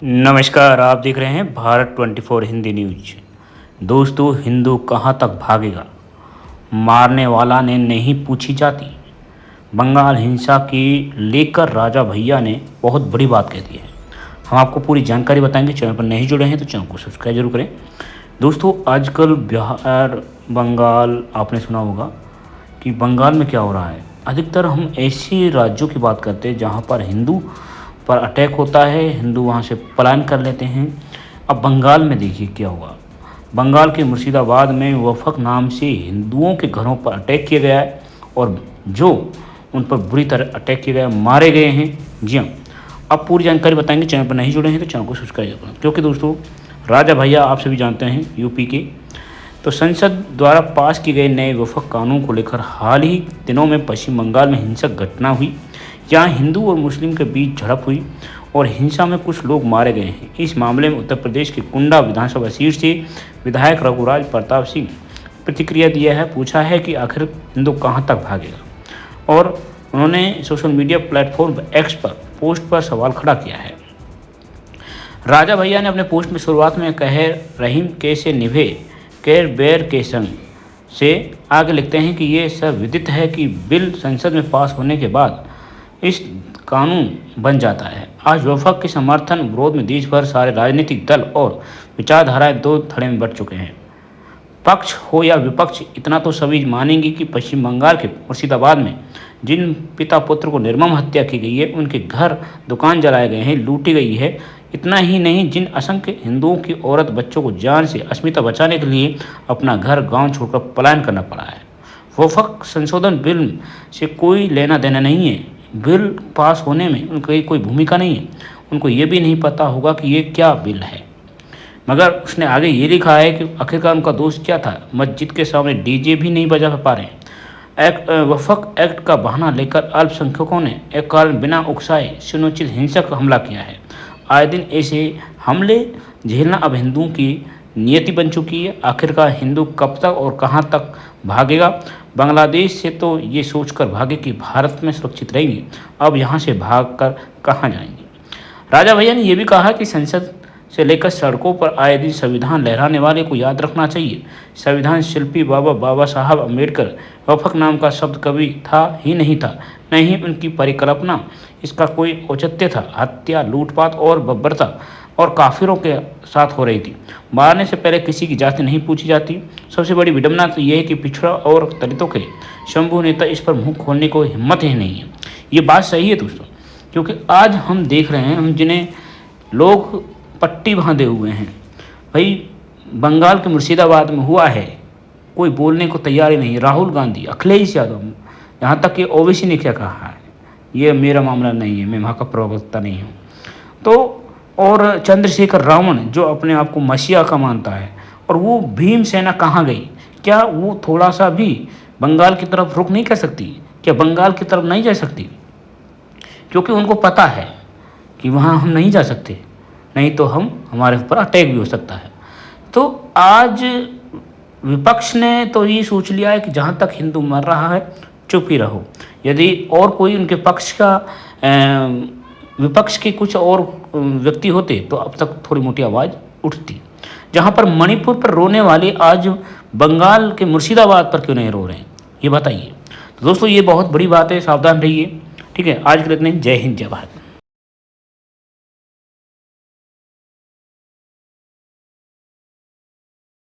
नमस्कार, आप देख रहे हैं भारत 24 हिंदी न्यूज। दोस्तों, हिंदू कहां तक भागेगा, मारने वाला ने नहीं पूछी जाती। बंगाल हिंसा की लेकर राजा भैया ने बहुत बड़ी बात कह दी है। हम आपको पूरी जानकारी बताएंगे। चैनल पर नहीं जुड़े हैं तो चैनल को सब्सक्राइब जरूर करें। दोस्तों, आजकल बिहार, बंगाल, आपने सुना होगा कि बंगाल में क्या हो रहा है। अधिकतर हम ऐसे राज्यों की बात करते हैं जहाँ पर हिंदू पर अटैक होता है, हिंदू वहाँ से पलायन कर लेते हैं। अब बंगाल में देखिए क्या हुआ। बंगाल के मुर्शिदाबाद में वफक नाम से हिंदुओं के घरों पर अटैक किया गया है और जो उन पर बुरी तरह अटैक किया गया, मारे गए हैं। जी हाँ, अब पूरी जानकारी बताएंगे। चैनल पर नहीं जुड़े हैं तो चैनल को सब्सक्राइब करें, क्योंकि दोस्तों राजा भैया आप सभी जानते हैं यूपी के। तो संसद द्वारा पास किए गए नए वफक कानून को लेकर हाल ही दिनों में पश्चिम बंगाल में हिंसक घटना हुई, जहां हिंदू और मुस्लिम के बीच झड़प हुई और हिंसा में कुछ लोग मारे गए हैं। इस मामले में उत्तर प्रदेश के कुंडा विधानसभा सीट से विधायक रघुराज प्रताप सिंह प्रतिक्रिया दिया है। पूछा है कि आखिर हिंदू कहां तक भागेगा, और उन्होंने सोशल मीडिया प्लेटफॉर्म एक्स पर पोस्ट पर सवाल खड़ा किया है। राजा भैया ने अपने पोस्ट में शुरुआत में कहे रहीम कैसे निभे कैर बैर के संग से आगे लिखते हैं कि ये सब विदित है कि बिल संसद में पास होने के बाद इस कानून बन जाता है। आज वफक के समर्थन विरोध में देश भर सारे राजनीतिक दल और विचारधाराएं दो धड़े में बट चुके हैं। पक्ष हो या विपक्ष, इतना तो सभी मानेंगे कि पश्चिम बंगाल के मुर्शिदाबाद में जिन पिता पुत्र को निर्मम हत्या की गई है, उनके घर दुकान जलाए गए हैं, लूटी गई है। इतना ही नहीं, जिन असंख्य हिंदुओं की औरत बच्चों को जान से अस्मिता बचाने के लिए अपना घर गांव छोड़कर पलायन करना पड़ा है। वफक संशोधन बिल से कोई लेना देना नहीं है। बिल पास होने में उनकी कोई भूमिका नहीं है। उनको ये भी नहीं पता होगा कि ये क्या बिल है। मगर उसने आगे ये लिखा है कि आखिरकार उनका दोष क्या था। मस्जिद के सामने डीजे भी नहीं बजा पा रहे हैं। वफक एक्ट का बहाना लेकर अल्पसंख्यकों ने एक कारण बिना उकसाए सुनिश्चित हिंसक हमला किया है। आए दिन ऐसे हमले झेलना अब हिंदुओं की नियति बन चुकी है। आखिरकार हिंदू कब तक और कहां तक भागेगा। बांग्लादेश से तो ये सोचकर भागे कि भारत में सुरक्षित रहेंगे, अब यहाँ से भागकर कहाँ जाएंगे। राजा भैया ने यह भी कहा कि संसद से लेकर सड़कों पर आए दिन संविधान लहराने वाले को याद रखना चाहिए। संविधान शिल्पी बाबा साहब अम्बेडकर वफक नाम का शब्द कभी था ही नहीं था, न ही उनकी परिकल्पना इसका कोई औचित्य था। हत्या, लूटपाट और बर्बरता और काफिरों के साथ हो रही थी। मारने से पहले किसी की जाति नहीं पूछी जाती। सबसे बड़ी विडंबना तो यह है कि पिछड़ा और दलितों के शंभू नेता इस पर मुंह खोलने को हिम्मत ही नहीं है। ये बात सही है दोस्तों, क्योंकि आज हम देख रहे हैं, हम जिन्हें लोग पट्टी बांधे हुए हैं। भाई, बंगाल के मुर्शिदाबाद में हुआ है, कोई बोलने को तैयार ही नहीं। राहुल गांधी, अखिलेश यादव, यहाँ तक कि ओवैसी ने क्या कहा है, ये मेरा मामला नहीं है, मैं वहाँ का प्रवक्ता नहीं हूँ। तो और चंद्रशेखर रावण जो अपने आप को मसीहा का मानता है, और वो भीमसेना कहाँ गई? क्या वो थोड़ा सा भी बंगाल की तरफ रुख नहीं कर सकती? क्या बंगाल की तरफ नहीं जा सकती? क्योंकि उनको पता है कि वहाँ हम नहीं जा सकते, नहीं तो हमारे ऊपर अटैक भी हो सकता है। तो आज विपक्ष ने तो ये सोच लिया है कि जहाँ तक हिंदू मर रहा है चुप ही रहो। यदि और कोई उनके पक्ष का विपक्ष के कुछ और व्यक्ति होते तो अब तक थोड़ी मोटी आवाज़ उठती। जहाँ पर मणिपुर पर रोने वाले आज बंगाल के मुर्शिदाबाद पर क्यों नहीं रो रहे हैं, ये बताइए। तो दोस्तों, ये बहुत बड़ी बात है, सावधान रहिए। ठीक है, आज के लिए इतने। जय हिंद, जय भारत।